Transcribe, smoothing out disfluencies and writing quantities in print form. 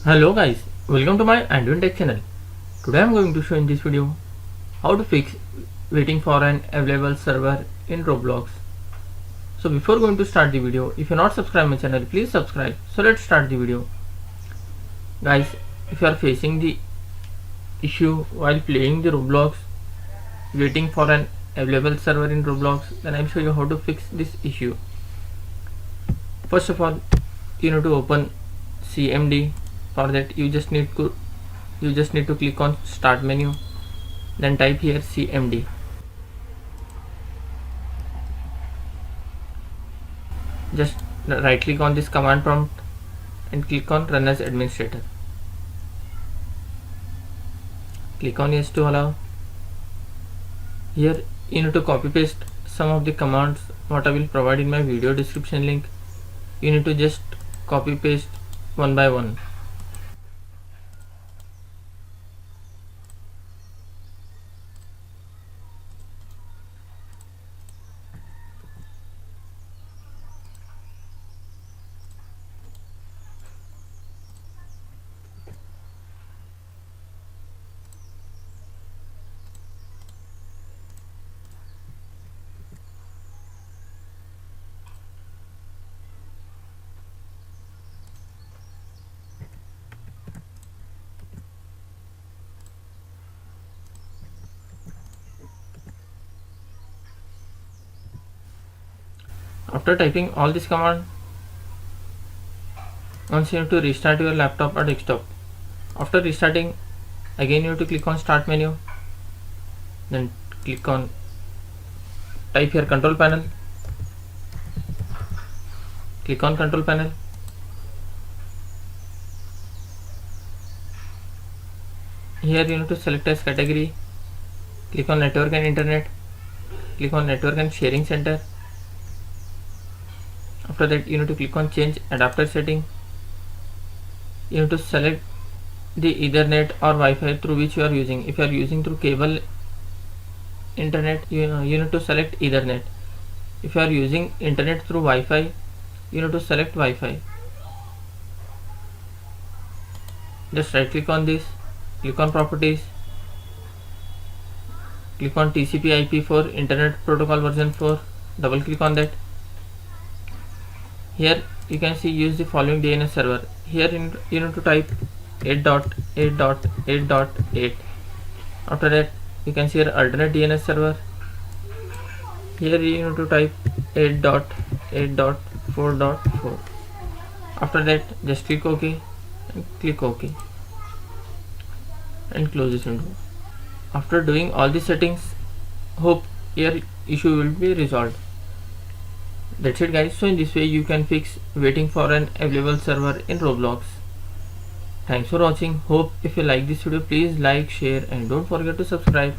Hello guys, welcome to my Andwin Tech channel. Today I am going to show in this video how to fix waiting for an available server in Roblox. So before going to start the video, if you are not subscribed my channel, please subscribe. So let's start the video. Guys, if you are facing the issue while playing the Roblox, waiting for an available server in Roblox, then I will show you how to fix this issue. First of all, you need to open CMD. For that you just need to click on start menu, then type here CMD. Just right click on this command prompt and click on run as administrator. Click on yes to allow. Here you need to copy paste some of the commands what I will provide in my video description link. You need to just copy paste one by one. After typing all this command, once you have to restart your laptop or desktop. After restarting, again you have to click on start menu, then click on type here control panel. Click on control panel. Here you need to select as category. Click on network and internet. Click on network and sharing center. After that you need to click on change adapter setting. You need to select the Ethernet or Wi-Fi through which you are using. If you are using through cable internet, you need to select Ethernet. If you are using internet through Wi-Fi, you need to select Wi-Fi. Just right click on this, click on properties, click on TCP/IP for Internet Protocol version 4, double click on that. Here you can see use the following DNS server. Here you need to type 8.8.8.8. After that you can see here alternate DNS server. Here you need to type 8.8.4.4. After that just click OK and click OK and close this window. After doing all the settings, hope your issue will be resolved. That's it guys. So in this way you can fix waiting for an available server in Roblox. Thanks for watching. Hope if you like this video, please like, share and don't forget to subscribe.